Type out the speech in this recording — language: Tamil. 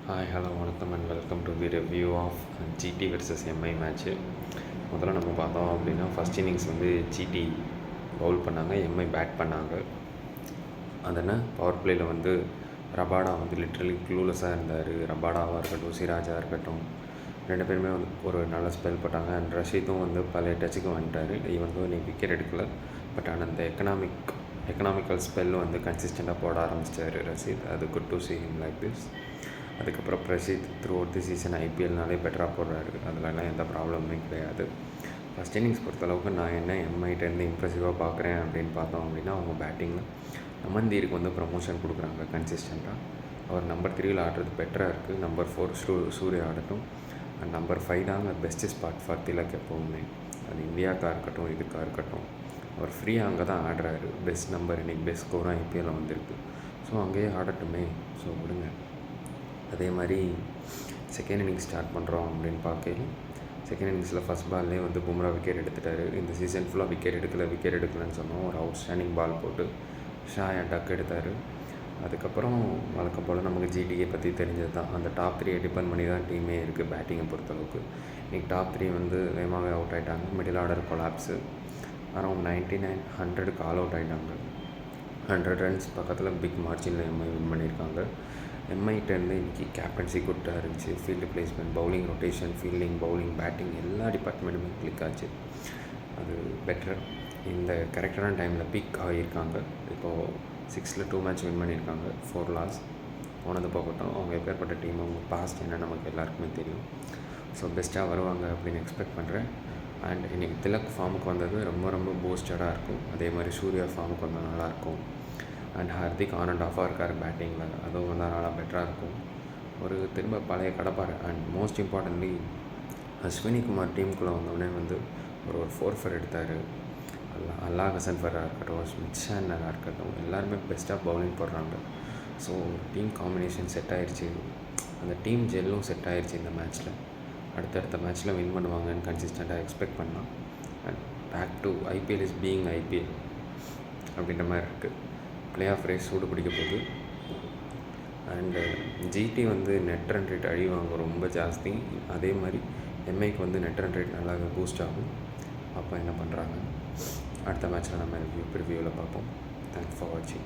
ஹாய் ஹலோ வணக்கம் and welcome to the review of GT versus MI match. முதல்ல நம்ம பார்த்தோம் அப்படின்னா ஃபஸ்ட் இன்னிங்ஸ் வந்து ஜிடி பவுல் பண்ணாங்க, எம்ஐ பேட் பண்ணாங்க. அதனால் பவர் பிளேயில் வந்து ரபாடா வந்து லிட்ரலி க்ளூலெஸ்ஸாக இருந்தார். ரபாடாவாக இருக்கட்டும், சிராஜாக இருக்கட்டும், ரெண்டு பேருமே வந்து ஒரு நல்ல ஸ்பெல் போட்டாங்க. அண்ட் ரஷீதும் வந்து பழைய டச்சுக்கு வந்துட்டார். இவன் வந்து இன்றைக்கி விக்கெட் எடுக்கலை, பட் ஆனால் அந்த எக்கனாமிக்கல் ஸ்பெல் வந்து கன்சிஸ்டண்ட்டாக போட ஆரம்பிச்சிட்டார் ரஷீத். அது good to see him like this. அதுக்கப்புறம் பிரஷீத் த்ரூ அவுட் தி சீசன் ஐபிஎல்னாலே பெட்டராக போடுறாரு, அதிலலாம் எந்த ப்ராப்ளமுமே கிடையாது. ஃபஸ்ட் இன்னிங்ஸ் பொறுத்தளவுக்கு நான் என்ன எம்ஐட்டேருந்து இம்ப்ரெசிவாக பார்க்குறேன் அப்படின்னு பார்த்தோம் அப்படின்னா, அவங்க பேட்டிங்கில் நமந்தீருக்கு வந்து ப்ரமோஷன் கொடுக்குறாங்க கன்சிஸ்டண்ட்டாக. அவர் நம்பர் 3ல் ஆடுறது பெட்டராக இருக்குது. நம்பர் 4 சூர்யா ஆடட்டும், அண்ட் நம்பர் 5 தாங்க பெஸ்ட்டு ஸ்பாட் ஃபார் திலக் எப்போவுமே. அது இந்தியாவுக்காக இருக்கட்டும், இதுக்காக இருக்கட்டும். அவர் ஃப்ரீயாக அங்கே தான் ஆடுறாரு. பெஸ்ட் நம்பர் இன்றைக்கி பெஸ்ட் ஸ்கோரும் ஐபிஎல்லில் வந்திருக்கு. ஸோ அங்கேயே ஆடட்டுமே, ஸோ விடுங்க. அதே மாதிரி செகண்ட் இன்னிங்ஸ் ஸ்டார்ட் பண்ணுறோம் அப்படின்னு பார்க்கையில், செகண்ட் இன்னிங்ஸில் ஃபஸ்ட் பால்லே வந்து பும்ரா விக்கெட் எடுத்துட்டார். இந்த சீசன் ஃபுல்லாக விக்கெட் எடுக்கலைன்னு சொன்னோம். ஒரு அவுட்ஸ்டாண்டிங் பால் போட்டு ஷாயா டக் எடுத்தார். அதுக்கப்புறம் வழக்கம் போல் நமக்கு ஜிடியை பற்றி தெரிஞ்சது தான். அந்த டாப் 3 டிபெண்ட் பண்ணி தான் டீமே இருக்குது பேட்டிங்கை பொறுத்தளவுக்கு. இன்றைக்கி டாப் 3 வந்து வேகமாகவே அவுட் ஆகிட்டாங்க. மிடில் ஆர்டர் கொலாப்ஸு அரௌண்ட் 99, 100க்கு ஆல் அவுட் ஆகிட்டாங்க. 100 ரன்ஸ் பக்கத்தில் பிக் மார்ஜினில் எம்ஐ வின் பண்ணியிருக்காங்க. எம்ஐட்டேருந்து இன்றைக்கி கேப்டன்சி குட்டாக இருந்துச்சு. Field placement, bowling rotation, fielding, bowling, batting எல்லா டிபார்ட்மெண்ட்டுமே கிளிக் ஆச்சு. அது பெட்டர். இந்த கரெக்டான டைமில் பீக் ஆகியிருக்காங்க. இப்போது 6ல் 2 மேட்ச் வின் பண்ணியிருக்காங்க, 4 லாஸ். போனது போகட்டும், அவங்க எப்பேற்பட்ட டீம், அவங்க பாஸ்ட் என்ன நமக்கு எல்லாருக்குமே தெரியும். ஸோ பெஸ்ட்டாக வருவாங்க அப்படின்னு எக்ஸ்பெக்ட் பண்ணுறேன். அண்ட் இன்றைக்கி திலக் ஃபார்முக்கு வந்தது ரொம்ப பூஸ்டடாக இருக்கும். அதே மாதிரி சூர்யா ஃபார்முக்கு வந்தால் நல்லாயிருக்கும். அண்ட் ஹார்திக் ஆன் அண்ட் ஆஃபாக இருக்கார் பேட்டிங்கில், அதுவும் வந்தால் நல்லா பெட்டராக இருக்கும். ஒரு திரும்ப பழைய கடப்பார். And most importantly Ashwini Kumar டீமுக்குள்ளே வந்தோடனே வந்து ஒரு 4-4 எடுத்தார். அல்லாஹ் ஹசன்ஃபராக இருக்கட்டும், ஸ்மித் ஷானராக இருக்கட்டும், எல்லாருமே பெஸ்ட்டாக பவுலிங் போடுறாங்க. ஸோ டீம் காம்பினேஷன் செட் ஆகிடுச்சு, அந்த டீம் ஜெல்லும் செட் ஆகிடுச்சு. இந்த மேட்ச்சில் அடுத்தடுத்த மேட்ச்சில் வின் பண்ணுவாங்கன்னு கன்சிஸ்டண்ட்டாக எக்ஸ்பெக்ட் பண்ணலாம். And back to IPL is being IPL அப்படின்ற மாதிரி இருக்குது. பிளே ஆஃப் ரேஸ் சூடு பிடிக்க போகுது. அண்டு ஜிடி வந்து நெட் ரன் ரேட் அழிவாங்க ரொம்ப ஜாஸ்தி. அதே மாதிரி எம்ஐக்கு வந்து நெட் ரன் ரேட் நல்லா பூஸ்ட் ஆகும். அப்போ என்ன பண்ணுறாங்க அடுத்த மேட்ச்சில் நம்ம ரிவ்யூவில் பார்ப்போம். தேங்க்ஸ் ஃபார் வாட்சிங்.